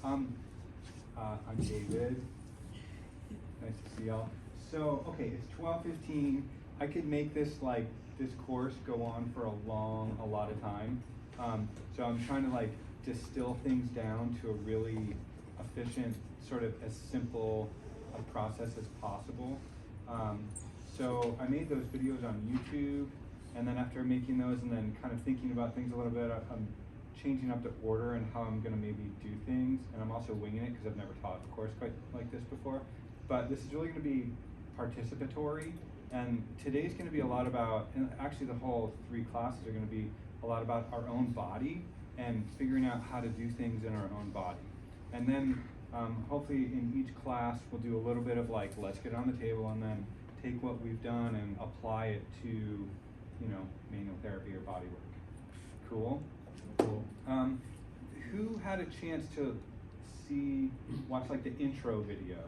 Um, I'm David. Nice to see y'all. So, okay, it's 12:15. I could make this this course go on for a lot of time. So I'm trying to distill things down to a really efficient, sort of as simple a process as possible. So I made those videos on YouTube, and then after making those and then kind of thinking about things a little bit, I'm changing up the order and how I'm going to maybe do things, and I'm also winging it because I've never taught a course quite like this before. But this is really going to be participatory, and today's going to be a lot about, and actually the whole 3 classes are going to be a lot about our own body and figuring out how to do things in our own body. And then hopefully in each class we'll do a little bit of let's get on the table and then take what we've done and apply it to, manual therapy or body work. Cool? Cool. Who had a chance to watch the intro video?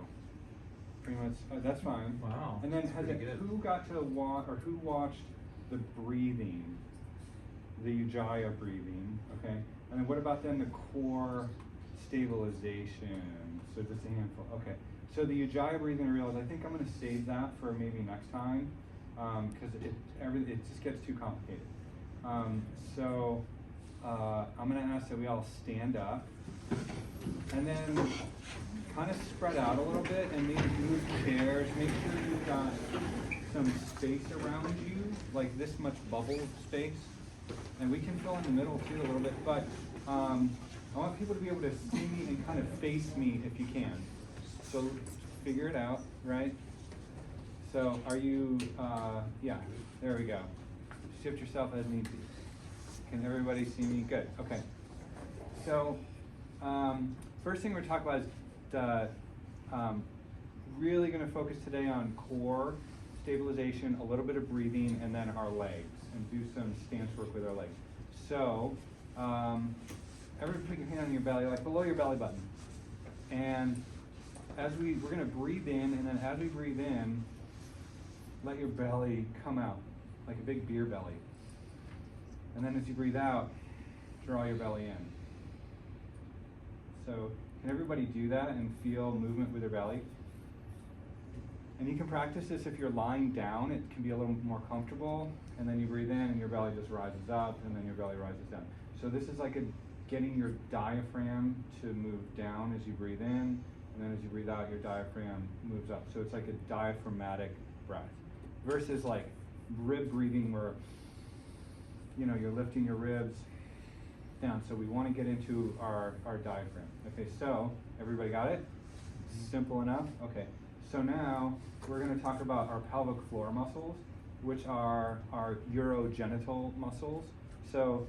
Pretty much, that's fine. Wow. And then who got to watch, or who watched the breathing, the Ujjayi breathing, okay? And then what about then the core stabilization? So just a handful, okay. So the Ujjayi breathing, I realized I think I'm gonna save that for maybe next time, because it just gets too complicated. So I'm gonna ask that we all stand up, and then kind of spread out a little bit and maybe move chairs. Make sure you've got some space around you, like this much bubble space. And we can fill in the middle too a little bit, but I want people to be able to see me and kind of face me if you can. So figure it out, right? So are you, yeah, there we go. Shift yourself as need be. Can everybody see me? Good, okay. So first thing we're talking about is really going to focus today on core stabilization, a little bit of breathing, and then our legs, and do some stance work with our legs. So everybody put your hand on your belly, like below your belly button. And as we're going to breathe in, and then as we breathe in, let your belly come out like a big beer belly. And then as you breathe out, draw your belly in. So can everybody do that and feel movement with their belly? And you can practice this if you're lying down. It can be a little more comfortable. And then you breathe in and your belly just rises up, and then your belly rises down. So this is like getting your diaphragm to move down as you breathe in, and then as you breathe out, your diaphragm moves up. So it's like a diaphragmatic breath. Versus rib breathing where you're lifting your ribs down. So we want to get into our diaphragm. Okay, so everybody got it? Simple enough? Okay, so now we're going to talk about our pelvic floor muscles, which are our urogenital muscles. So,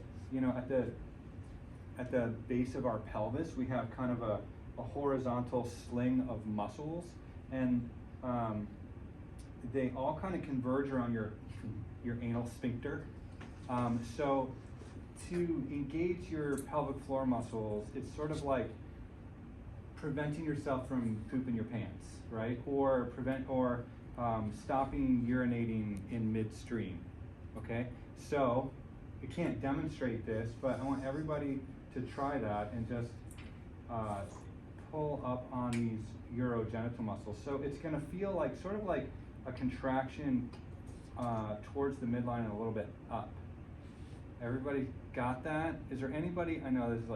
at the base of our pelvis, we have kind of a horizontal sling of muscles, and they all kind of converge around your anal sphincter. So to engage your pelvic floor muscles, it's sort of like preventing yourself from pooping your pants, right? Or stopping urinating in midstream, okay? So I can't demonstrate this, but I want everybody to try that and just pull up on these urogenital muscles. So it's gonna feel sort of like a contraction towards the midline and a little bit up. Everybody got that? Is there anybody, I know this is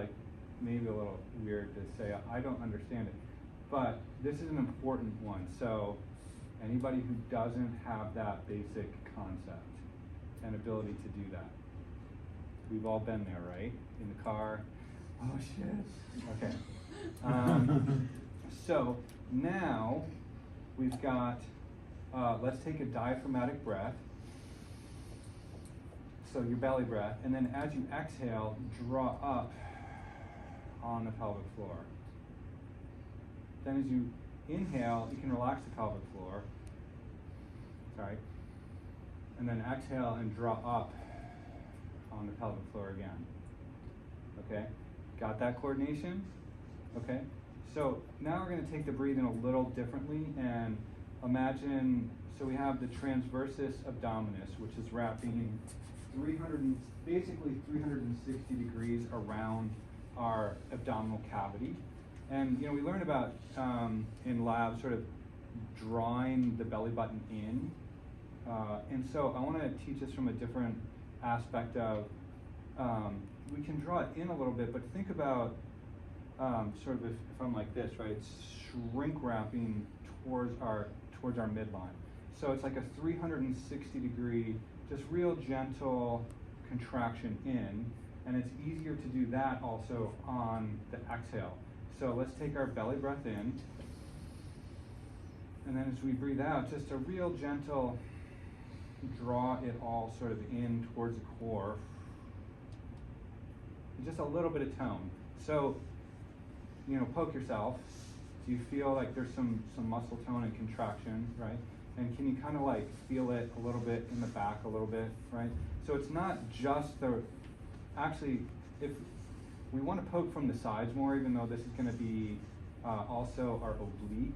maybe a little weird to say, I don't understand it, but this is an important one. So anybody who doesn't have that basic concept and ability to do that, we've all been there, right? In the car. Oh shit. Okay. So now we've got, let's take a diaphragmatic breath. So your belly breath, and then as you exhale, draw up on the pelvic floor. Then as you inhale, you can relax the pelvic floor. Sorry. And then exhale and draw up on the pelvic floor again. Okay? Got that coordination? Okay? So now we're going to take the breathing a little differently and imagine, so we have the transversus abdominis, which is wrapping basically 360 degrees around our abdominal cavity. And we learned about in lab sort of drawing the belly button in. And so I want to teach us from a different aspect of, we can draw it in a little bit, but think about sort of if I'm like this, right? It's shrink wrapping towards our midline. So it's like a 360 degree, just real gentle contraction in, and it's easier to do that also on the exhale. So let's take our belly breath in, and then as we breathe out, just a real gentle draw it all sort of in towards the core. Just a little bit of tone. So, poke yourself. Do you feel like there's some muscle tone and contraction, right? And can you kind of like feel it a little bit in the back a little bit, right? So it's not just actually, if we want to poke from the sides more, even though this is going to be also our obliques.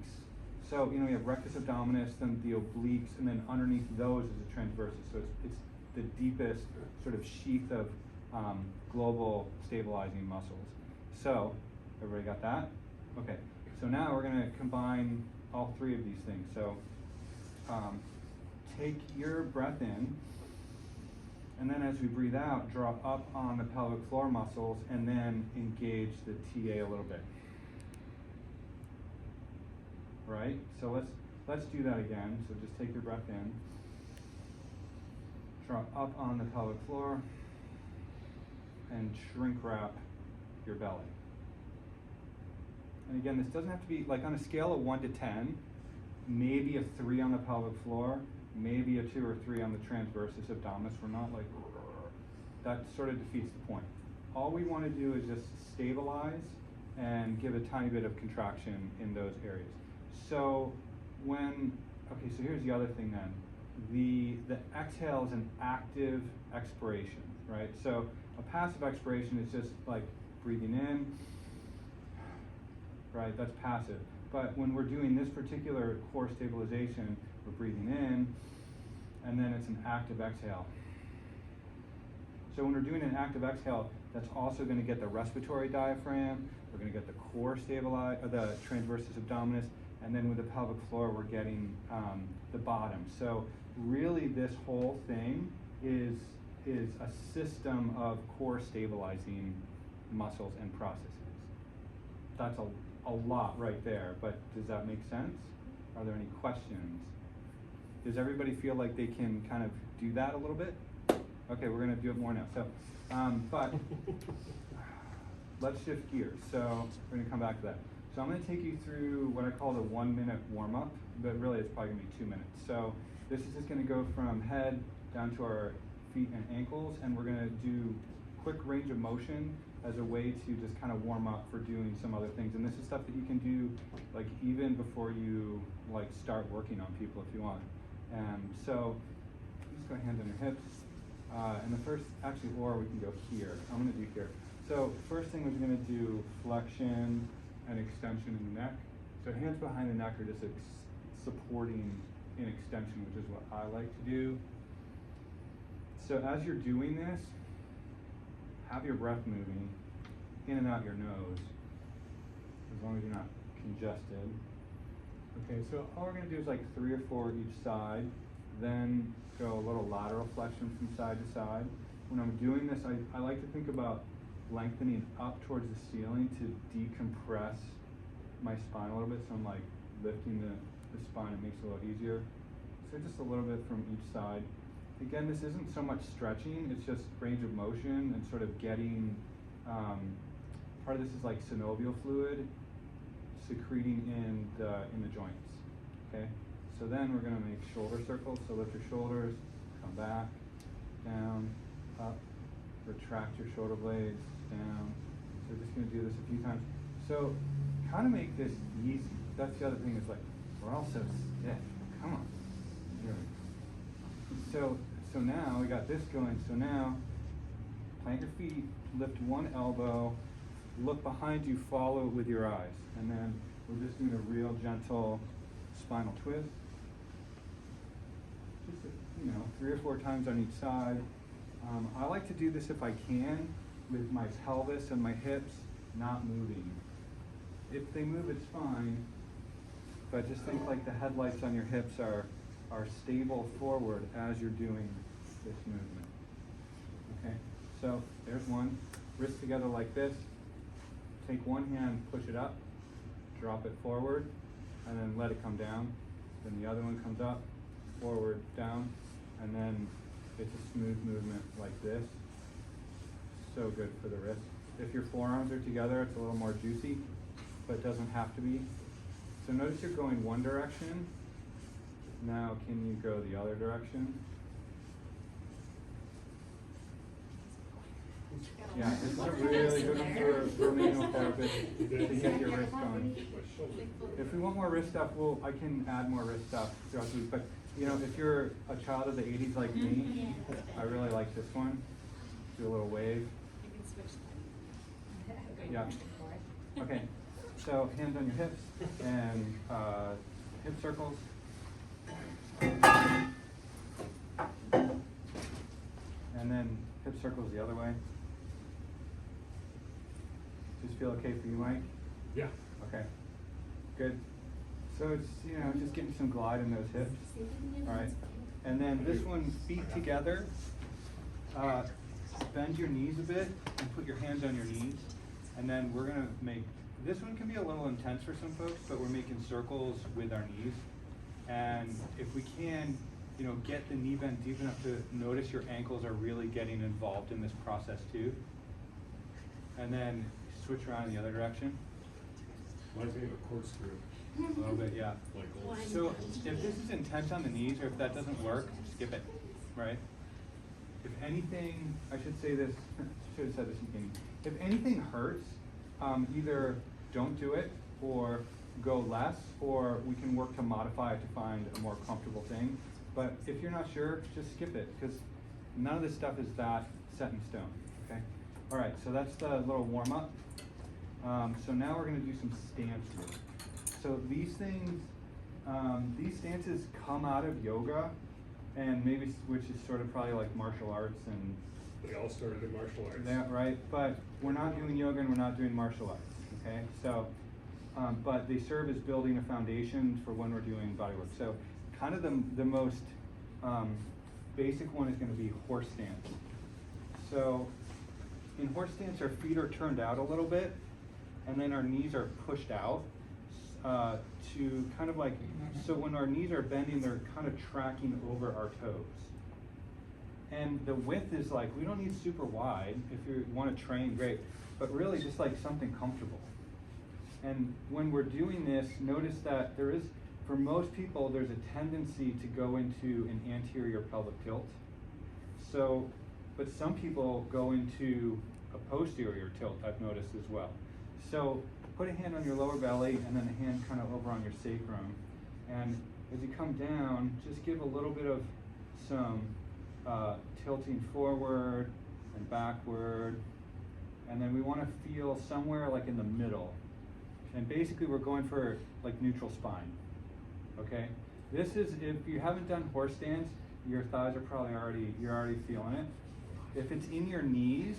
So, we have rectus abdominis, then the obliques, and then underneath those is the transversus. So it's the deepest sort of sheath of global stabilizing muscles. So, everybody got that? Okay, so now we're going to combine all three of these things. So, take your breath in, and then as we breathe out, draw up on the pelvic floor muscles, and then engage the TA a little bit. Right? So let's do that again. So just take your breath in, draw up on the pelvic floor, and shrink wrap your belly. And again, this doesn't have to be, like on a scale of 1 to 10, maybe a 3 on the pelvic floor, maybe a 2 or 3 on the transversus abdominis. We're not like, that sort of defeats the point. All we want to do is just stabilize and give a tiny bit of contraction in those areas. So so here's the other thing then. The exhale is an active expiration, right? So a passive expiration is just like breathing in, right? That's passive. But when we're doing this particular core stabilization, we're breathing in, and then it's an active exhale. So when we're doing an active exhale, that's also going to get the respiratory diaphragm, we're going to get the core stabilized, or the transversus abdominis, and then with the pelvic floor, we're getting the bottom. So really this whole thing is a system of core stabilizing muscles and processes. That's a lot right there, but does that make sense? Are there any questions? Does everybody feel like they can kind of do that a little bit? Okay, we're going to do it more now. So, but let's shift gears. So we're going to come back to that. So I'm going to take you through what I call the 1 minute warm up, but really it's probably going to be 2 minutes. So this is just going to go from head down to our feet and ankles, and we're going to do quick range of motion as a way to just kind of warm up for doing some other things. And this is stuff that you can do like even before you like start working on people if you want. So just go hands on your hips. And the first, actually, or we can go here. I'm going to do here. So first thing we're going to do flexion and extension in the neck. So hands behind the neck are just supporting in extension, which is what I like to do. So as you're doing this, have your breath moving in and out your nose, as long as you're not congested. Okay, so all we're going to do is like 3 or 4 each side, then go a little lateral flexion from side to side. When I'm doing this, I like to think about lengthening up towards the ceiling to decompress my spine a little bit. So I'm like lifting the spine, it makes it a little easier. So just a little bit from each side. Again, this isn't so much stretching, it's just range of motion and sort of getting, part of this is like synovial fluid secreting in the joints, okay? So then we're gonna make shoulder circles. So lift your shoulders, come back, down, up, retract your shoulder blades, down. So we're just gonna do this a few times. So kind of make this easy. That's the other thing, is like, we're all so stiff. Come on. Here we go. So now we got this going. So now, plant your feet, lift one elbow, look behind you, follow it with your eyes. And then we're just doing a real gentle spinal twist. Just, 3 or 4 times on each side. I like to do this if I can with my pelvis and my hips not moving. if they move, it's fine. But just think like the headlights on your hips are stable forward as you're doing this movement. Okay, so there's one. Wrists together like this. Take one hand, push it up, drop it forward, and then let it come down. Then the other one comes up, forward, down, and then it's a smooth movement like this. So good for the wrist. If your forearms are together, it's a little more juicy, but it doesn't have to be. So notice you're going one direction. Now can you go the other direction? Yeah, this is a really good one for manual therapist to get your wrist going. If we want more wrist stuff, I can add more wrist stuff throughout the week. But you know, if you're a child of the 80s like me, I really like this one. Do a little wave. Yeah. Okay. So hands on your hips and hip circles. And then hip circles the other way. Just feel okay for you, Mike? Yeah. Okay. Good. So it's, you know, just getting some glide in those hips. All right. And then this one, feet together. Bend your knees a bit and put your hands on your knees. And then we're gonna make, this one can be a little intense for some folks, but we're making circles with our knees. And if we can, you know, get the knee bend deep enough to notice your ankles are really getting involved in this process too. And then switch around in the other direction. Reminds me of a corkscrew. A little bit, yeah. Like old. So if this is intense on the knees, or if that doesn't work, skip it, right? If anything, I should say this, should have said this in the beginning. If anything hurts, either don't do it, or go less, or we can work to modify it to find a more comfortable thing. But if you're not sure, just skip it, because none of this stuff is that set in stone, okay? All right, so that's the little warm up. So now we're gonna do some stance work. So these things, these stances come out of yoga, and maybe, which is sort of probably like martial arts and. They all started in martial arts. Yeah, right, but we're not doing yoga and we're not doing martial arts, okay? So, but they serve as building a foundation for when we're doing bodywork. So kind of the most basic one is gonna be horse stance. So in horse stance, our feet are turned out a little bit, and then our knees are pushed out to kind of like, so when our knees are bending, they're kind of tracking over our toes. And the width is like, we don't need super wide. If you want to train, great, but really just like something comfortable. And when we're doing this, notice that there is, for most people, there's a tendency to go into an anterior pelvic tilt. So, but some people go into a posterior tilt, I've noticed as well. So put a hand on your lower belly and then a hand kind of over on your sacrum. And as you come down, just give a little bit of some tilting forward and backward. And then we want to feel somewhere like in the middle. And basically we're going for like neutral spine, okay? This is, if you haven't done horse stance, your thighs are probably you're already feeling it. If it's in your knees,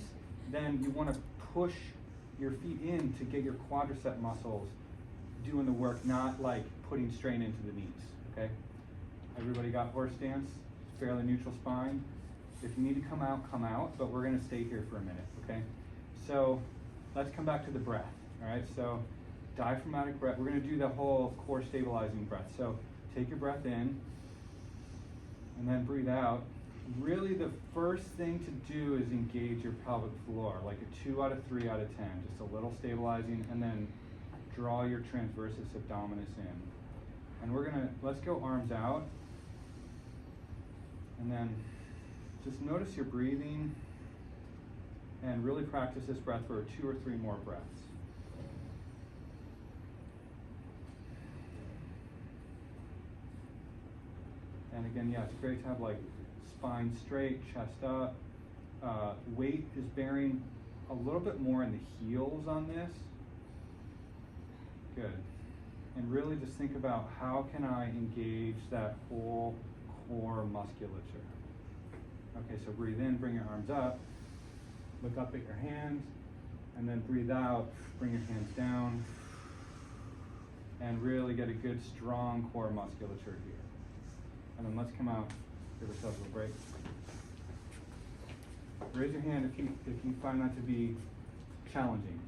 then you want to push your feet in to get your quadricep muscles doing the work, not like putting strain into the knees, okay? Everybody got horse stance, fairly neutral spine. If you need to come out, but we're gonna stay here for a minute, okay? So let's come back to the breath, all right? So diaphragmatic breath, we're gonna do the whole core stabilizing breath. So take your breath in and then breathe out. Really the first thing to do is engage your pelvic floor, like a 2 out of 3 out of 10, just a little stabilizing, and then draw your transversus abdominis in. And we're gonna, let's go arms out, and then just notice your breathing, and really practice this breath for 2 or 3 more breaths. And again, yeah, it's great to have like spine straight, chest up. Weight is bearing a little bit more in the heels on this. Good. And really just think about how can I engage that whole core musculature. Okay, so breathe in, bring your arms up, look up at your hands, and then breathe out, bring your hands down. and really get a good strong core musculature here. And then let's come out, give ourselves a little break. Raise your hand if you find that to be challenging.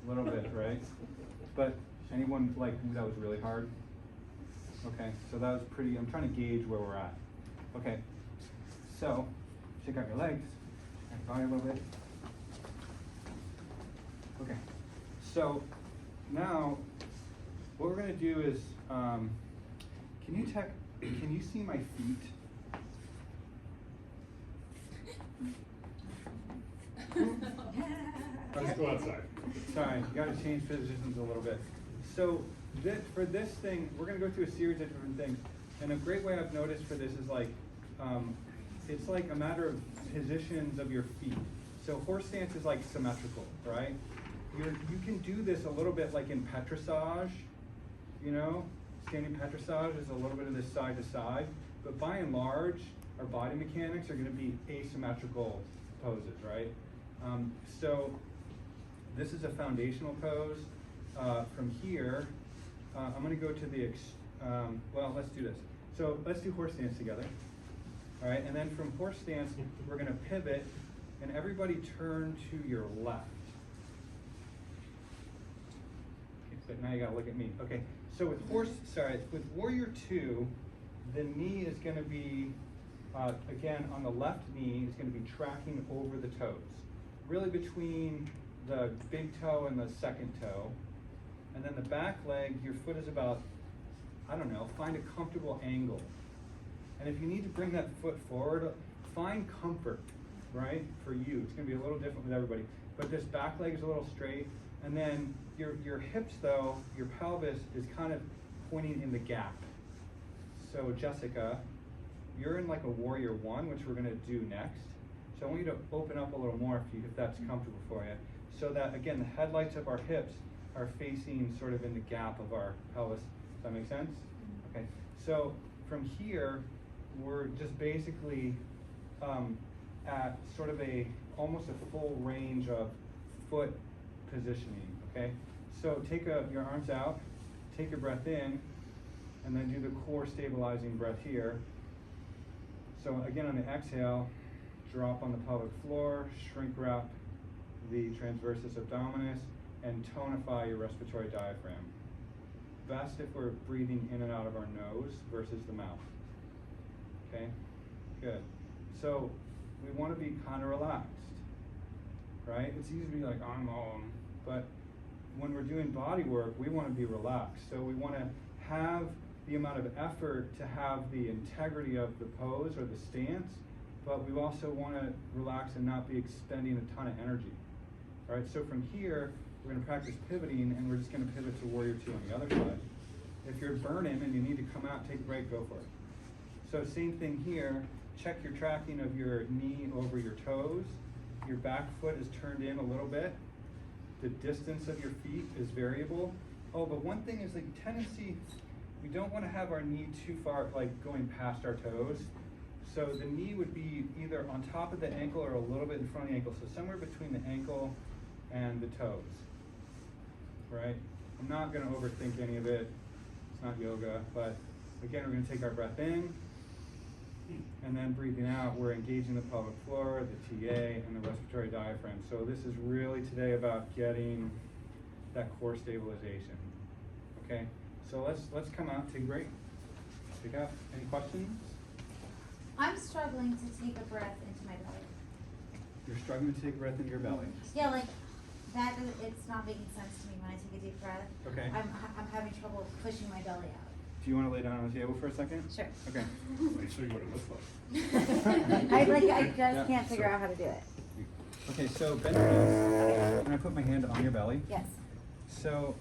A little bit, right? But anyone like that was really hard? Okay, so that was pretty, I'm trying to gauge where we're at. Okay, so shake out your legs, shake out your body a little bit. Okay, so now what we're gonna do is, can you see my feet? Let's go outside. Sorry, you gotta change positions a little bit. So for this thing, we're gonna go through a series of different things. And a great way I've noticed for this is like, it's like a matter of positions of your feet. So horse stance is like symmetrical, right? You can do this a little bit like in petrissage, you know? Standing petrissage is a little bit of this side to side, but by and large, our body mechanics are gonna be asymmetrical poses, right? So this is a foundational pose. From here, I'm gonna go to the, well, let's do this. So let's do horse stance together. All right, and then from horse stance, we're gonna pivot, and everybody turn to your left. Okay, so now you gotta look at me. Okay, so with with Warrior 2, the knee is gonna be, again, on the left knee, is gonna be tracking over the toes. Really between the big toe and the second toe. And then the back leg, your foot is about, I don't know, find a comfortable angle. And if you need to bring that foot forward, find comfort, right, for you. It's gonna be a little different with everybody. But this back leg is a little straight. And then your hips though, your pelvis is kind of pointing in the gap. So Jessica, you're in like a Warrior 1, which we're gonna do next. So I want you to open up a little more if that's comfortable for you. So that, again, the headlights of our hips are facing sort of in the gap of our pelvis. Does that make sense? Okay, so from here, we're just basically at sort of almost a full range of foot positioning, okay? So take your arms out, take a breath in, and then do the core stabilizing breath here. So again, on the exhale, drop on the pelvic floor, shrink wrap the transversus abdominis, and tonify your respiratory diaphragm. Best if we're breathing in and out of our nose versus the mouth. Okay, good. So we want to be kind of relaxed, right? It's easy to be like, I'm on, but when we're doing body work, we want to be relaxed. So we want to have the amount of effort to have the integrity of the pose or the stance, but we also want to relax and not be expending a ton of energy. All right, so from here, we're going to practice pivoting, and we're just going to pivot to Warrior 2 on the other side. If you're burning and you need to come out, take a break, go for it. So same thing here, check your tracking of your knee over your toes. Your back foot is turned in a little bit. The distance of your feet is variable. Oh, but one thing is like tendency, we don't want to have our knee too far, like going past our toes. So the knee would be either on top of the ankle or a little bit in front of the ankle. So somewhere between the ankle and the toes, right? I'm not gonna overthink any of it. It's not yoga, but again, we're gonna take our breath in, and then breathing out, we're engaging the pelvic floor, the TA, and the respiratory diaphragm. So this is really today about getting that core stabilization, okay? So let's come out, take a break, take out. Any questions? I'm struggling to take a breath into my belly. You're struggling to take a breath into your belly. Yeah, like that. It's not making sense to me when I take a deep breath. Okay. I'm having trouble pushing my belly out. Do you want to lay down on the table for a second? Sure. Okay. Let me show you what it looks like. I just Yeah, can't figure so- out how to do it. Okay, so bend your knees. And I put my hand on your belly. Yes. So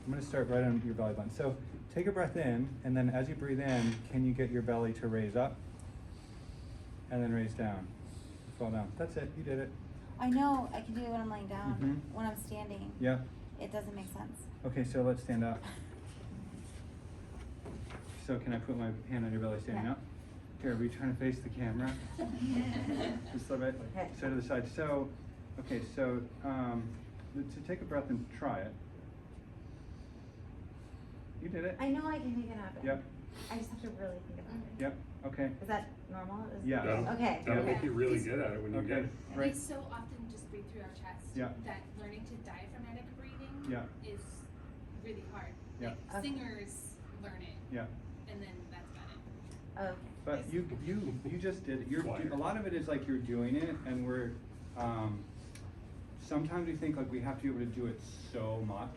I'm going to start right on your belly button. So take a breath in, and then as you breathe in, can you get your belly to raise up? And then raise down. Fall down. That's it. You did it. I know I can do it when I'm laying down. Mhm. When I'm standing, Yeah. it doesn't make sense. Okay, so let's stand up. So can I put my hand on your belly standing Yeah. up? Here, are we trying to face the camera? Just a little bit. Okay. So to the side. So, okay, so to take a breath and try it. You did it. I know I can make it happen. Yep. I just have to really think about it. Yep, okay. Is that normal? Yeah. Okay. That'll okay. make you really good at it when you get Okay, it. And right. we so often just breathe through our chest Yeah. that learning to diaphragmatic breathing Yeah. is really hard. Yeah. Like Okay. singers learn it, Yeah. and then that's about it. Okay. But you just did it. A lot of it is like you're doing it, and we're, sometimes we think like we have to be able to do it so much,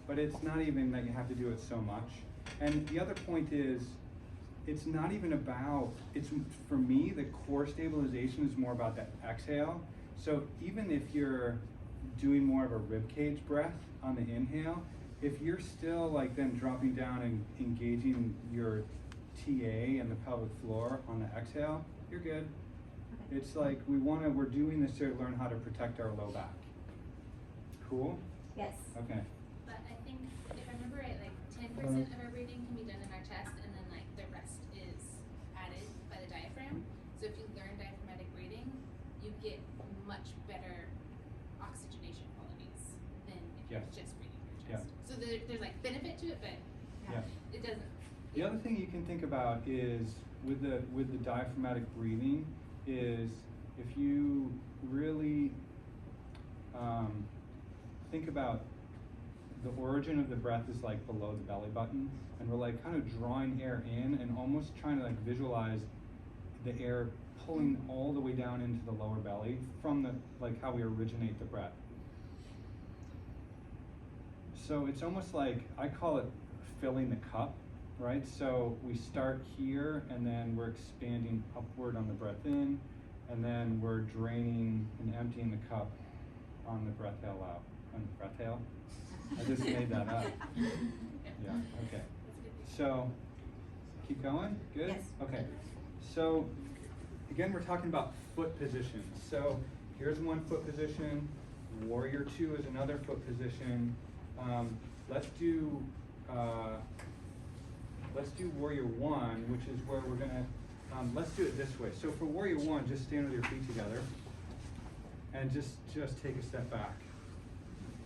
but it's not even that you have to do it so much. And the other point is, it's not even about, it's, for me, the core stabilization is more about that exhale. So even if you're doing more of a rib cage breath on the inhale, if you're still like then dropping down and engaging your TA and the pelvic floor on the exhale, you're good. Okay. It's like we're doing this to learn how to protect our low back. Cool? Yes. Okay. But I think if I remember right, like 10% of our breathing can be done in our chest, and then like the rest is added by the diaphragm. So if you learn diaphragmatic breathing, you get much better oxygenation qualities than if Yes. you're just breathing through your Yeah. chest. So there's like benefit to it, but Yeah. it doesn't. The other thing you can think about is with the diaphragmatic breathing is if you really think about the origin of the breath is like below the belly button, and we're like kind of drawing air in and almost trying to like visualize the air pulling all the way down into the lower belly from the like how we originate the breath. So it's almost like, I call it filling the cup, right? So we start here and then we're expanding upward on the breath in, and then we're draining and emptying the cup on the breath out. On the breath out? I just made that up. Yeah, okay. So, keep going? Good? Yes. Okay. So, again, we're talking about foot positions. So, here's one foot position. Warrior 2 is another foot position. Let's do Warrior 1, which is where we're gonna, let's do it this way. So for Warrior 1, just stand with your feet together and just take a step back.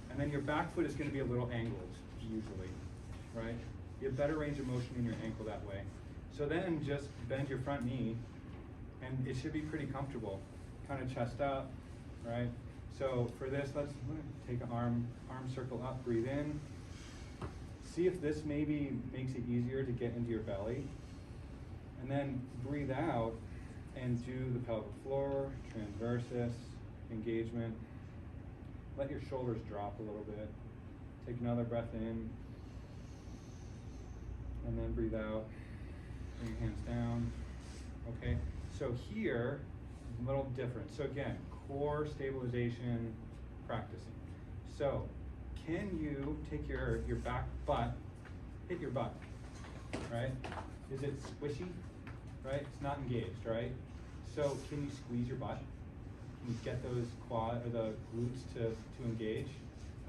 And then your back foot is gonna be a little angled, usually, right? You have better range of motion in your ankle that way. So then just bend your front knee, and it should be pretty comfortable. Kind of chest up, right? So for this, let's take an arm circle up, breathe in. See if this maybe makes it easier to get into your belly. And then breathe out and do the pelvic floor, transversus, engagement. Let your shoulders drop a little bit. Take another breath in. And then breathe out. Bring your hands down. Okay, so here, a little different. So again, core stabilization practicing. So, can you take your back butt, hit your butt, right? Is it squishy, right? It's not engaged, right? So can you squeeze your butt? Can you get those quad or the glutes to engage?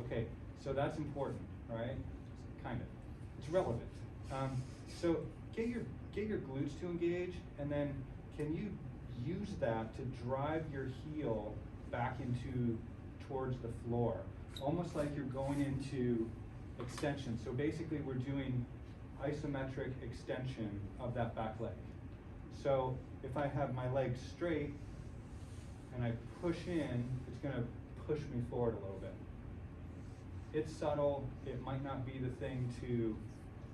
Okay, so that's important, right? Kind of. It's relevant. So get your glutes to engage, and then can you use that to drive your heel back towards the floor, almost like you're going into extension. So basically we're doing isometric extension of that back leg. So if I have my legs straight and I push in, it's gonna push me forward a little bit. It's subtle, it might not be the thing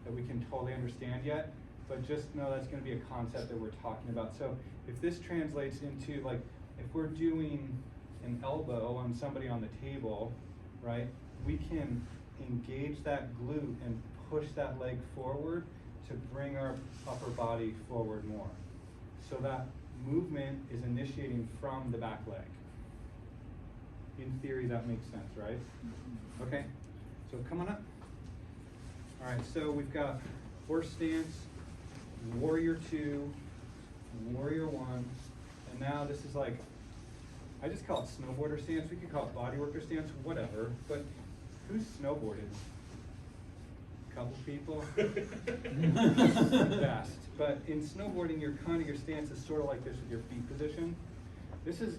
that we can totally understand yet, but just know that's gonna be a concept that we're talking about. So if this translates into, like, if we're doing an elbow on somebody on the table, right, we can engage that glute and push that leg forward to bring our upper body forward more. So that movement is initiating from the back leg. In theory, that makes sense, right? Okay, so come on up. All right, so we've got horse stance, warrior 2, warrior 1, and now this is like, I just call it snowboarder stance. We could call it bodyworker stance, whatever, but who's snowboarded? Couple people? The best. But in snowboarding, your stance is sort of like this with your feet position. This is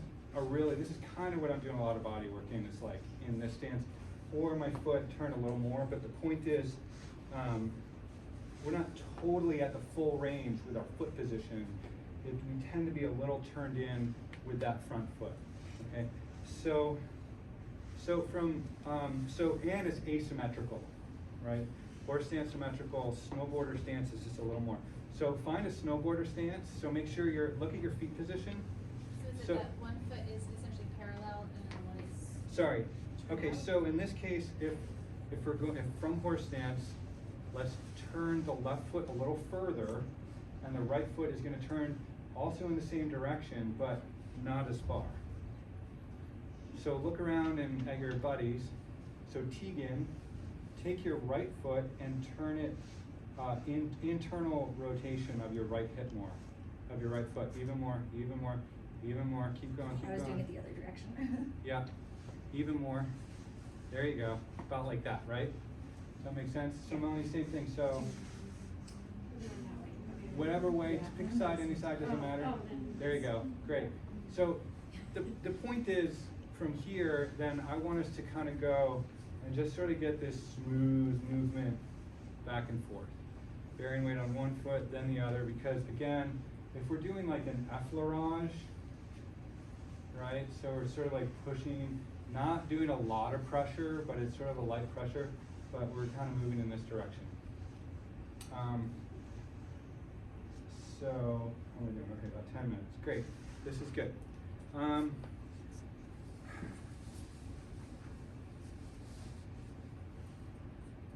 kind of what I'm doing a lot of body work in. It's like in this stance, or my foot turn a little more. But the point is, we're not totally at the full range with our foot position. We tend to be a little turned in with that front foot. Okay, so and it's asymmetrical, right? Horse stance symmetrical, snowboarder stance is just a little more. So find a snowboarder stance. So make sure look at your feet position. So is it So- that one foot is essentially parallel and then one is? Sorry. Okay, so in this case, if from horse stance, let's turn the left foot a little further, and the right foot is going to turn also in the same direction, but not as far. So look around and at your buddies. So Tegan, take your right foot and turn it internal rotation of your right hip more, of your right foot, even more, even more, even more. Keep going, keep I was going. doing it the other direction. Yeah, even more. There you go. About like that, right? Does that make sense? So Melanie, same thing. So whatever way, pick a side, any side, doesn't matter. There you go. Great. So the point is, from here, then I want us to kind of go and just sort of get this smooth movement back and forth. Bearing weight on one foot, then the other, because again, if we're doing like an effleurage, right? So we're sort of like pushing, not doing a lot of pressure, but it's sort of a light pressure, but we're kind of moving in this direction. So, how am I doing? Okay, about 10 minutes. Great. This is good.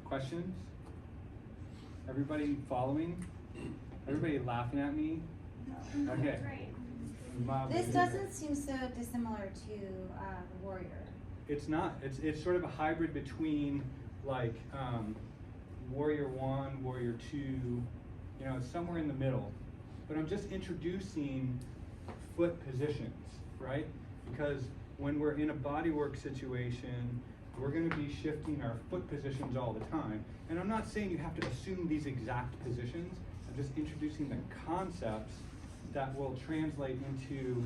Questions? Everybody following? Everybody laughing at me? Okay. Mildly This humorous. doesn't seem so dissimilar to Warrior. It's not. It's sort of a hybrid between like Warrior 1, Warrior 2. You know, it's somewhere in the middle. But I'm just introducing foot positions, right? Because when we're in a bodywork situation, we're going to be shifting our foot positions all the time. And I'm not saying you have to assume these exact positions. I'm just introducing the concepts that will translate into,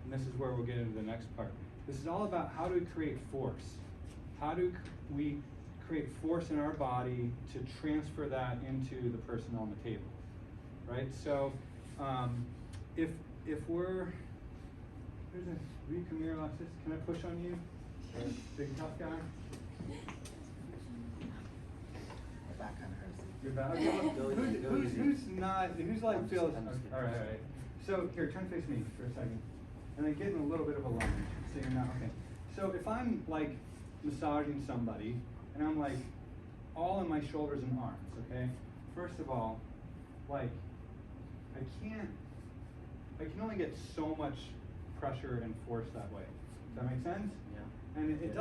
and this is where we'll get into the next part. This is all about how do we create force? How do we create force in our body to transfer that into the person on the table, right? So if we're, there's a, will you come here, Alexis? Can I push on you? Big tough guy? My back kind of hurts. Your back? Go easy, go Who's easy. not, who's like I'm just- feels, I'm just kidding. all right. So here, turn face me for a second. And then get in a little bit of a lunge, so you're not, okay. So if I'm like massaging somebody, and I'm like all in my shoulders and arms, okay? First of all, like, I can only get so much pressure and force that way. Does that make sense? Yeah. And it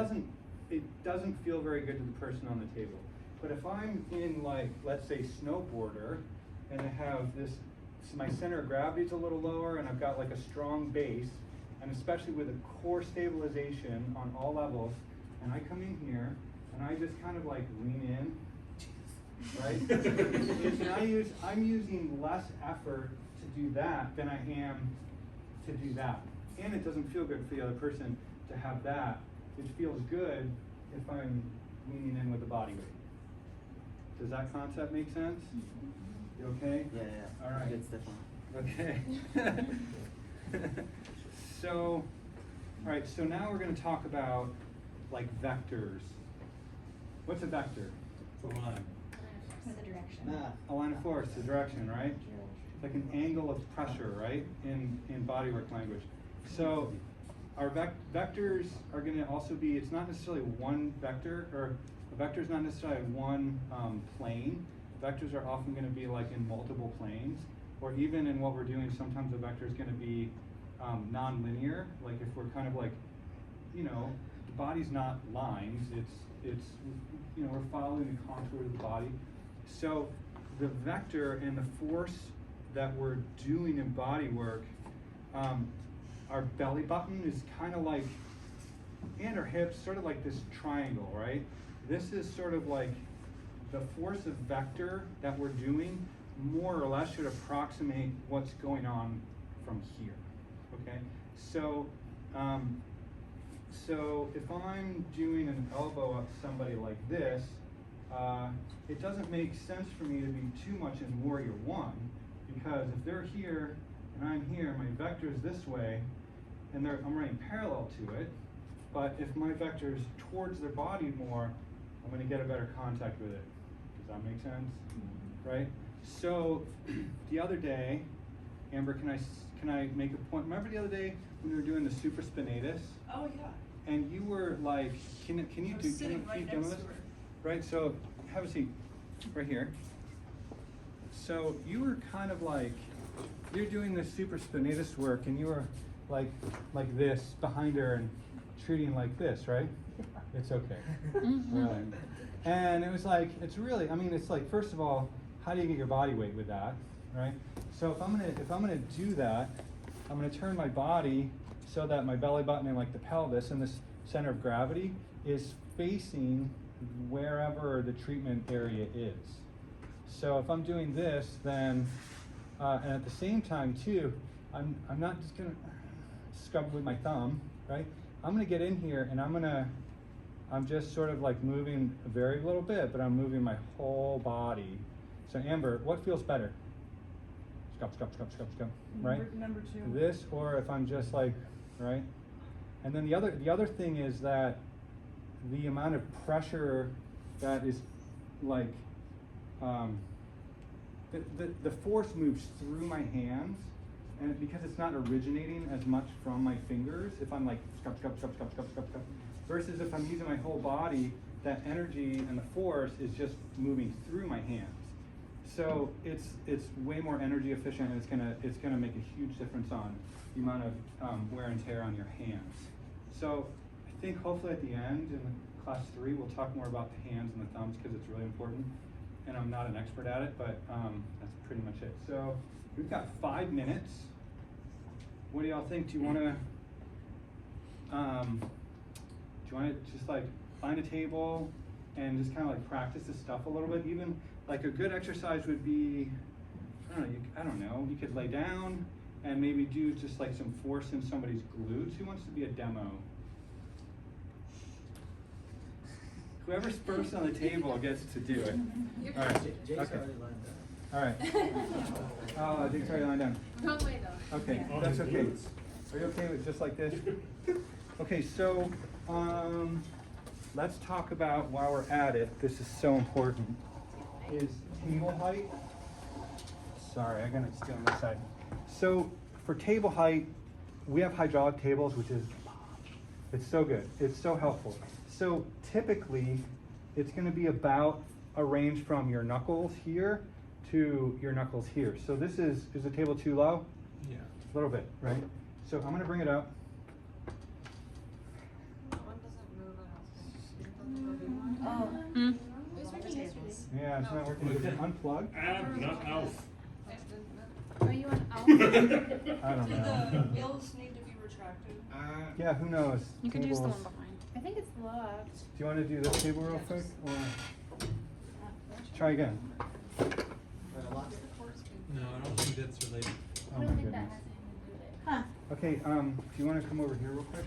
doesn't feel very good to the person on the table. But if I'm in like, let's say snowboarder, and I have this, so my center of gravity is a little lower, and I've got like a strong base, and especially with a core stabilization on all levels, and I come in here, and I just kind of like lean in, right? I'm using less effort to do that than I am to do that. And it doesn't feel good for the other person to have that. It feels good if I'm leaning in with the body weight. Does that concept make sense? You okay? Yeah, yeah. All right. Good stuff on. Okay. So, all right, so now we're going to talk about like vectors. What's a vector? It's a line. With the direction. Nah. A line of force, the direction, right? Like an angle of pressure, right? In bodywork language. So our vectors are going to also be, it's not necessarily one vector, or a vector is not necessarily one plane. Vectors are often going to be like in multiple planes, or even in what we're doing, sometimes a vector is going to be non-linear. Like if we're kind of like, you know, the body's not lines, it's you know, we're following the contour of the body. So the vector and the force that we're doing in body work, our belly button is kind of like, and our hips, sort of like this triangle, right? This is sort of like the force of vector that we're doing more or less should approximate what's going on from here, okay? So, so if I'm doing an elbow up somebody like this, it doesn't make sense for me to be too much in Warrior 1, because if they're here and I'm here, my vector is this way, and I'm running parallel to it, but if my vector is towards their body more, I'm going to get a better contact with it. Does that make sense? Right? So the other day, Amber, can I make a point? Remember the other day when we were doing the supraspinatus? Oh, yeah. And you were like, can you I was do? sitting Can right you next do to this? her. Right. So have a seat, right here. So you were kind of like, you're doing the supraspinatus work, and you were like this behind her and treating like this, right? It's okay. Right. And it was like, it's really, I mean, it's like, first of all, how do you get your body weight with that, right? So if I'm gonna do that, I'm gonna turn my body so that my belly button and like the pelvis and this center of gravity is facing wherever the treatment area is. So if I'm doing this, then, and at the same time too, I'm not just gonna scrub with my thumb, right? I'm gonna get in here and I'm just sort of like moving a very little bit, but I'm moving my whole body. So Amber, what feels better? Scrub, scrub, scrub, scrub, scrub, right? Number 2. This, or if I'm just like, right? And then the other thing is that the amount of pressure that is like, the force moves through my hands, and because it's not originating as much from my fingers, if I'm like scrub, scrub, scrub, scrub, scrub, scrub, scrub, versus if I'm using my whole body, that energy and the force is just moving through my hands. So it's way more energy efficient, and it's gonna make a huge difference on the amount of wear and tear on your hands. So I think hopefully at the end in class 3 we'll talk more about the hands and the thumbs, because it's really important. And I'm not an expert at it, but that's pretty much it. So we've got 5 minutes. What do y'all think? Do you want to just like find a table and just kind of like practice this stuff a little bit? Even like a good exercise would be, I don't know, you could lay down and maybe do just like some force in somebody's glutes. Who wants to be a demo? Whoever's first on the table gets to do it. All right. Jake's Okay. already lined up. All right. Oh, Jake's already lying down. Wrong way though. Okay, On that's his okay. glutes. Are you okay with just like this? Okay, so let's talk about, while we're at it, this is so important, is table height. Sorry, I'm gonna stay on this side. So for table height, we have hydraulic tables, which is, it's so good. It's so helpful. So typically, it's gonna be about a range from your knuckles here to your knuckles here. So this is the table too low? Yeah. A little bit, right? So I'm gonna bring it up. Oh. It was working yesterday. Yeah, it's not working. Is it unplugged? Not Alf. Are you on Alpha? I Do don't know. the wheels need to be retracted? Yeah, who knows? You could use the Tables. one behind. I think it's locked. Do you wanna do this table real quick, or try again? No, I don't think that's related. Oh I my don't think that goodness. has anything to do with it. Huh. Okay, do you wanna come over here real quick?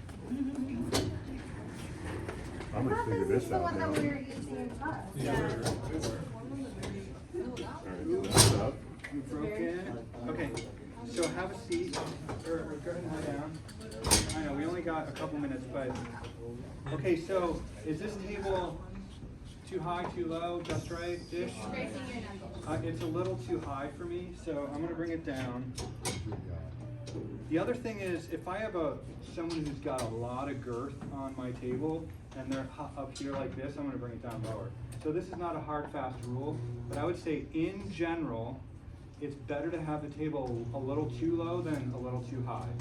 I'm gonna figure this The out one that now. we were using in class. Alright, You broke in. Okay, so have a seat, or go ahead and lie down. I know, we only got a couple minutes, but, okay, so is this table too high, too low, just right-ish? Scraping your knuckles. It's a little too high for me, so I'm gonna bring it down. The other thing is, if I have someone who's got a lot of girth on my table, and they're up here like this, I'm gonna bring it down lower. So this is not a hard, fast rule, but I would say in general, it's better to have the table a little too low than a little too high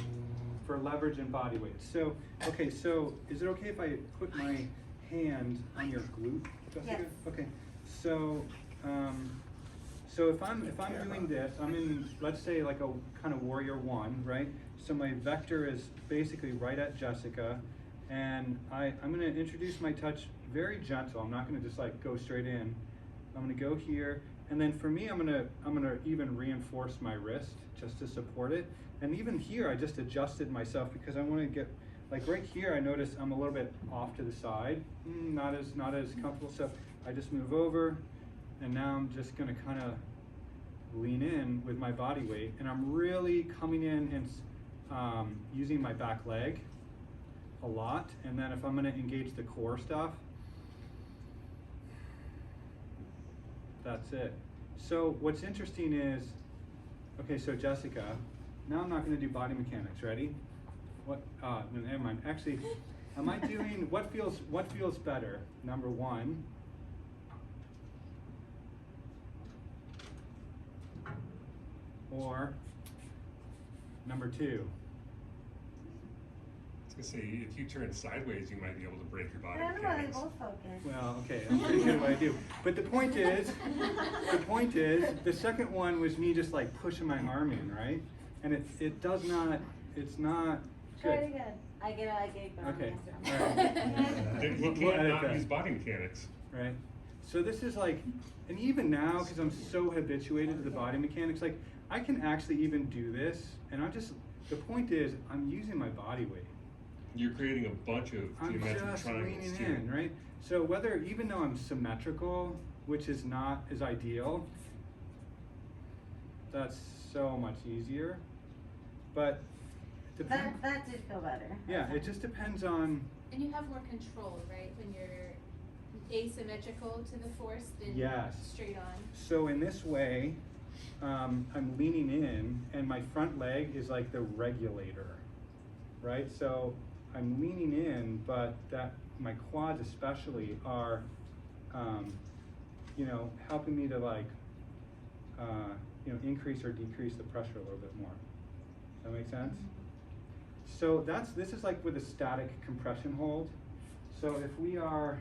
for leverage and body weight. So, okay, so is it okay if I put my hand on your glute, Jessica? Yes. Okay, so, so if I'm doing this, I'm in, let's say like a kind of warrior 1, right? So my vector is basically right at Jessica, and I'm gonna introduce my touch very gentle. I'm not gonna just like go straight in. I'm gonna go here, and then for me, I'm gonna even reinforce my wrist just to support it. And even here, I just adjusted myself because I wanna get, like right here, I notice I'm a little bit off to the side, not as comfortable. So I just move over, and now I'm just gonna kind of lean in with my body weight, and I'm really coming in and using my back leg a lot. And then if I'm gonna engage the core stuff, that's it. So what's interesting is, okay, so Jessica, now I'm not gonna do body mechanics, ready? What, no, never mind. Actually, am I doing, what feels better? Number one, or number two? I was gonna say, if you turn sideways, you might be able to break your But body I don't know why they mechanics. both focus. Well, okay, I'm pretty good at what I do. But the point is, the second one was me just like pushing my arm in, right? And it does not, it's not Try it good. again. I get it, but Okay, I'm all right. Then you We'll can't edit not that. use body mechanics. Right? So this is like, and even now, because I'm so habituated to the body mechanics, like I can actually even do this, and the point is, I'm using my body weight. You're creating a bunch of I'm geometric just triangles leaning too. in, right? So even though I'm symmetrical, which is not as ideal, that's so much easier. But it depends. That did feel better. Yeah, it just depends on. And you have more control, right, when you're asymmetrical to the force than Yes. straight on. So in this way, I'm leaning in, and my front leg is like the regulator, right? So I'm leaning in, but my quads especially are, helping me to like, increase or decrease the pressure a little bit more. Does that make sense? So this is like with a static compression hold. So if we are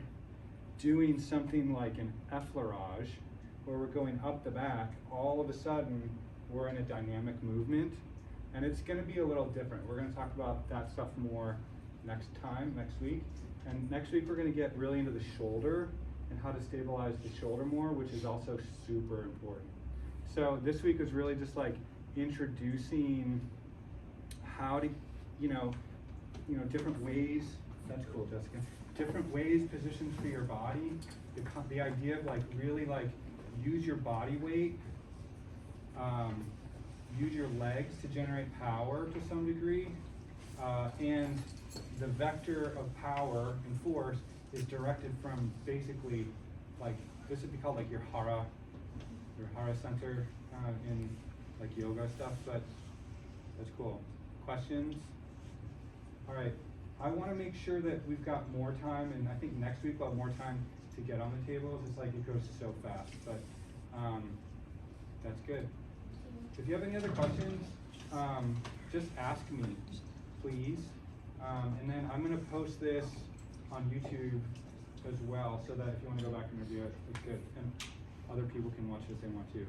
doing something like an effleurage, where we're going up the back, all of a sudden we're in a dynamic movement, and it's going to be a little different. We're going to talk about that stuff more next week. And next week we're going to get really into the shoulder and how to stabilize the shoulder more, which is also super important. So this week was really just like introducing how to, different ways. That's cool, Jessica. Different ways, positions for your body. The idea of like really like use your body weight, use your legs to generate power to some degree, and the vector of power and force is directed from basically like, this would be called like your hara center in like yoga stuff, but that's cool. Questions? All right, I want to make sure that we've got more time, and I think next week we'll have more time to get on the tables. It's like it goes so fast, but that's good. If you have any other questions, just ask me, please. And then I'm going to post this on YouTube as well, so that if you want to go back and review it, it's good. And other people can watch it if they want to.